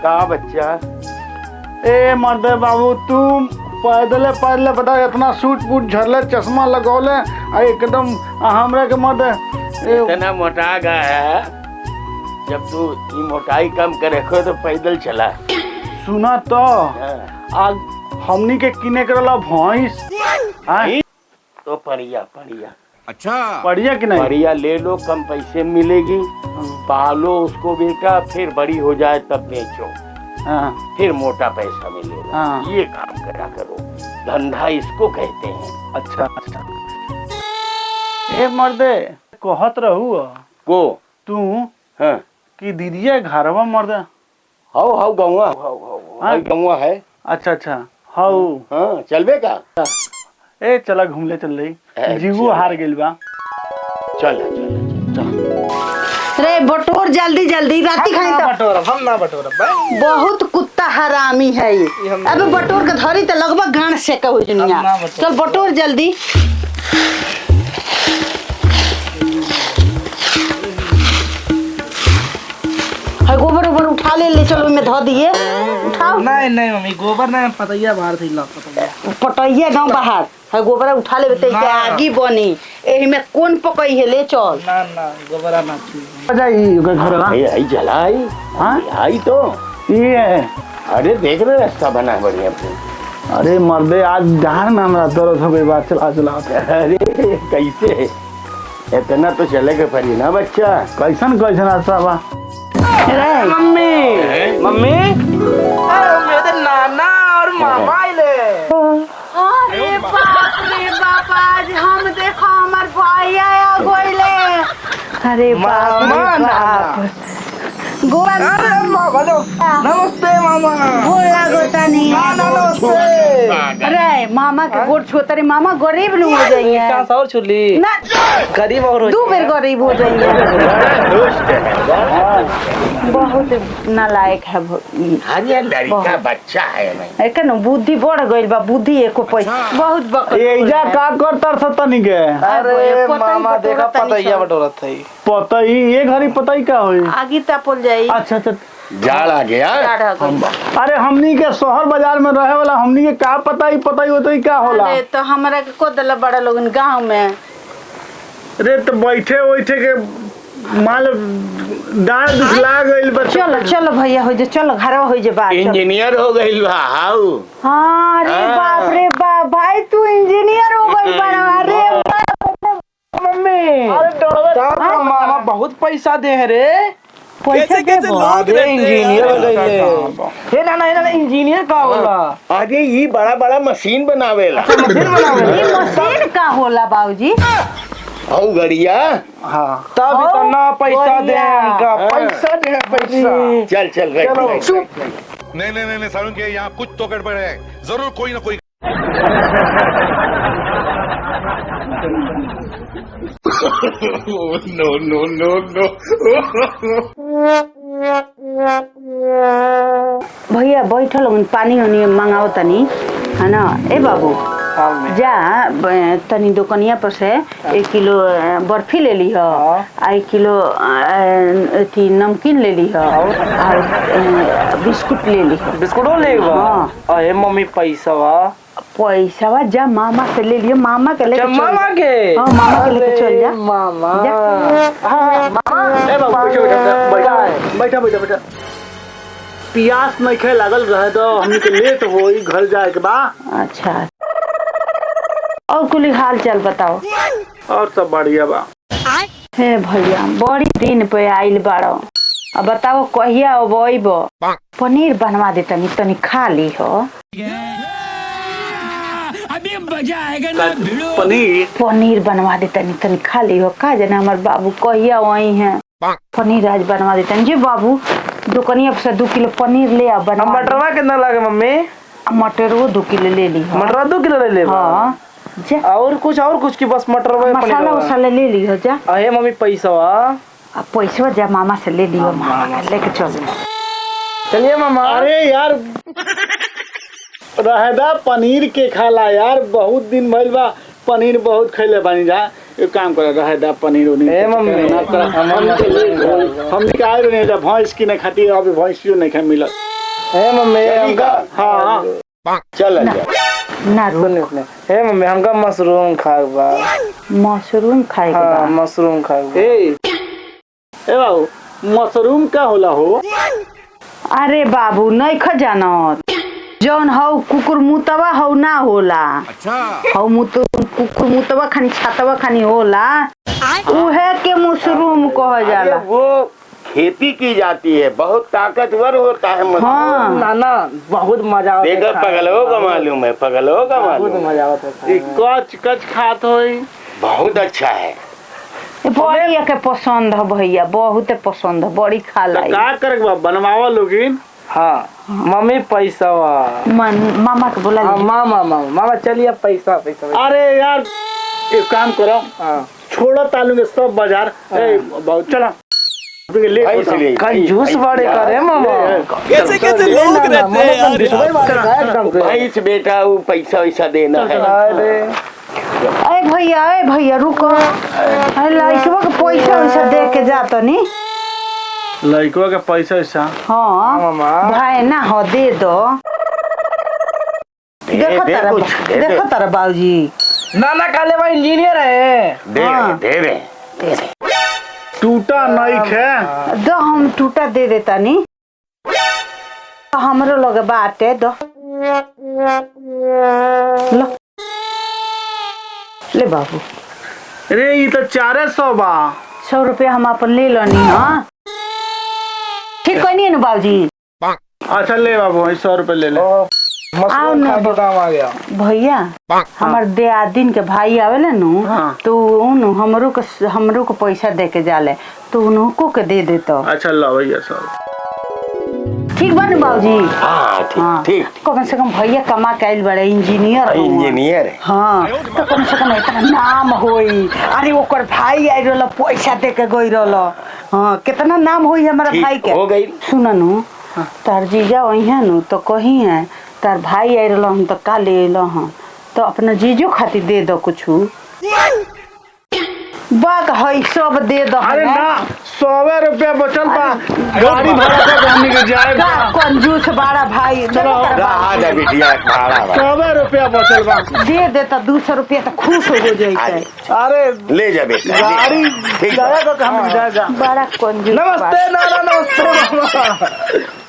का बच्चा? ए मर्दे बाबू तुम पैदले पैदले बता इतना सूट बूट झरले चश्मा लगौले एकदम हमरा के मर्दे इतना मोटा गया है। जब तू ये मोटाई कम करे खो तो पैदल चला। सुना तो आज हमनी के किने करला भैंस तो बढ़िया अच्छा बढ़िया कि नहीं? बढ़िया ले लो, कम पैसे में मिलेगी। पालो उसको बेटा, फिर बड़ी हो जाए तब बेचो। हाँ। फिर मोटा पैसा मिलेगा। हाँ। ये काम करा करो, धंधा इसको कहते हैं। अच्छा अच्छा। ए मर्दे कहत रहू को तू हाँ कि दीदिया घरवा मर्दे हाउ गौवा गौवा है। अच्छा अच्छा हाउ हाँ चलबे का? ए चला घूम ले चल रही जीवो हार गेल बा। चल रे बटोर जल्दी जल्दी राती खाई तो बटोर हम ना बटोर बहुत कुत्ता हरामी है ये। अबे बटोर के धरी तो लगभग गांड से का हो जनिया। चल बटोर जल्दी। है गोबर ऊबर उठा ले चलो में धो दिए। उठाओ। नहीं मम्मी गोबर नहीं पतैया बाहर थी ला पटैया गांव बाहर है गोबर उठा ले ते के आगी बनी एही में कौन पकई है ले चल। ना गोबर ना जाई घर आई जलाई। हां आई तो ये है। अरे देख रहे रास्ता बना बढ़िया। अरे मर्दे आज जहां में हमरा दर्द हो गई बात चला अरे कैसे इतना तो चलेगा पड़ी ना बच्चा। कैसन रास्ता बा? मम्मी मेरे नाना और मामा आइले। अरे बाप रे बाप आज हम देखो हमार भाई आया गोइले। अरे बाप रे बाप गोवा नमस्ते मामा। बोला गोता नहीं नमस्ते। अरे मामा के गोड़ छोतरे मामा गरीब लोग हो जाइए और छुली ना गरीब और दो बेर गरीब हो जाइए। बहुत नालायक है अरे लड़का बच्चा है नहीं। एक न बुद्धि बढ़ गइल बा बुद्धि एको पैसा बहुत बकत। एजा का करतर सतनी के? अरे मामा देखा पतैया बटोरत है। पतई ये घरी पतई का होई? आगी तापल जाई। अच्छा अच्छा। जाड़ आ गया। अरे हमनी के शहर बाजार में रहे वाला हमनी के का पतई होतई का होला? अरे तो हमरा के को दला बड़ा लोगन गांव में। अरे तो बैठे के माल डाल दुखला गइल बा। चलो भैया हो जा चलो घरवा हो जा बात। इंजीनियर हो गइल बा हाउ। हां अरे बाप रे बाप भाई तू इंजीनियर हो गइल बा। अरे मम्मी अरे मामा बहुत पैसा दे रे। पैसा के अरे इंजीनियर हो गइले। हे ना इंजीनियर का होला? अरे ये बड़ा मशीन बनावेला। मशीन का होला बाबूजी? हाउ गड़िया। हां तब इतना पैसा देगा पैसा। चल चुप। नहीं सारुण के यहाँ कुछ तो गड़बड़ है। जरूर कोई ना कोई। नो भैया बैठल पानी उनी मंगाओ तनी है ना। ए बाबू जा तनी दुकानिया पर से 1 किलो बर्फी ले ली हो। 1 किलो अथी नमकीन ले ली हो और बिस्कुट ले ली हो। बिस्कुटो ले अरे मम्मी पैसा जा मामा से ले लियो। मामा के लेके मामा के मामा के लेके चल जा। मामा ए बाबू बैठा पियास नहीं खे लागल रहे तो हमनी के लेट होई घर जाए के बा। अच्छा और कुली हाल चाल बताओ। और सब बढ़िया बा। हे भैया बड़ी दिन पे आइल बाड़ो। अब बताओ कहिया अबइबो? पनीर बनवा दे तनी खा ली हो। अभी मजा आएगा ना भिड़ो। पनीर बनवा दे तनी खा ली हो। का जाने हमार बाबू कहिया वही है। पनीर आज बनवा दे तनी जी बाबू। दुकानिया से 2 किलो पनीर ले आ बना। मटरवा कितना लागे मम्मी? मटर वो 2 किलो ले ली हो। मटर 2 किलो ले ले। हाँ जा। और कुछ की बस मटर मसाला वसाला ले ली हो जा। अरे मम्मी पैसा जा मामा से ले लियो। मामा लेके चलिए मामा। अरे यार रहेदा पनीर के खाला यार बहुत दिन भइल बा। पनीर बहुत खैले बानी जा। एक काम कर रहेदा पनीर उनी। ए मम्मी हम निकाल रहे भैंस की नहीं खाती अभी भैंसियो नहीं खा मिलत। हे मम्मी चलेगा? हाँ चल जा। ना रुक। हे मम्मी हमका मशरूम खाए बा। मशरूम खाएगा हाँ मशरूम खाए बा। ए बाबू मशरूम क्या होला हो? अरे बाबू नहीं ख जानत जौन हौ कुकुर मुतवा हौ ना होला। अच्छा हौ कुकुर मुतवा खानी छातवा खानी होला उहे के मशरूम कह अरे जाला। वो खेती की जाती है, बहुत ताकतवर होता है मशरूम। हाँ नाना बहुत मजा आता है। देखो पगलों का मालूम है, पगलों का बहुत मालूम है। मजा आता है। कच कच खात होई। बहुत अच्छा है। बड़ी के पसंद है भैया, बहुत पसंद है, बड़ी खा तो लाई। का करे के बा बनवावा लोगिन। हाँ मम्मी पैसा वा। मामा के बोला हाँ ली। मामा चलिए पैसा पैसा। अरे यार एक काम करो, हाँ छोड़ो तालू के सब बाजार। ए बाबू चला ले भाई इसलिए कंजूस बड़े करे मामा। कैसे कैसे लोग रहते हैं यार। एकदम भाई से बेटा वो पैसा वैसा देना है। अरे अरे भैया रुको। अरे लड़कवा के पैसा वैसा दे के जाता नी। लड़कों के पैसा वैसा हाँ मामा। भाई ना हो दे दो। दे कुछ, दे दे। देखो तारा बाबूजी नाना काले भाई इंजीनियर है। दे हाँ। दे दे दे दे। टूटा नहीं खे। दो हम टूटा दे देता नी। हमरो लगे बाटे दो। लो ले बाबू अरे ये तो 400 बा। 100 रुपया हम अपन ले लो नी। हाँ ठीक कहनी है ना बाबूजी। अच्छा ले बाबू 100 रुपए ले ले। आओ मशरूम ना खा के काम आ गया। भैया हमार दियादिन के भाई आवेला नु हाँ। तो उन हमरो को पैसा दे के जाले तो उनको के दे देतो। अच्छा लो भैया 100। ठीक बा ना बाबूजी। हाँ ठीक ठीक। कम से कम भैया कमा के आइल बड़े इंजीनियर हउवन। इंजीनियर है। हाँ तो कम से कम इतना नाम होई। अरे ओकर भाई आई रहल पैसा दे के गई रहल। हाँ कितना नाम होई हमारा ठीक भाई के। हो गई। सुन नु तार जीजा वही है नु तो कही है तार भाई आई रहल हम तो का ले अल हन तो अपना जीजो खातिर दे दो कुछ। बाक है सब दे दो। अरे ना 100 रुपया बचल बा, गाड़ी भाड़ा से हमनी के जाए। का कंजूस बड़ा भाई। चलो, रहा जा बिटिया भाड़ा बा। 100 रुपया बचल बा। दे देता 200 रुपया तो खुश हो जाते। अरे ले जा बेटा। गाड़ी ठीक जाएगा तो हम जाएगा। बड़ा कंजूस। नमस्ते नाना नमस्ते मामा।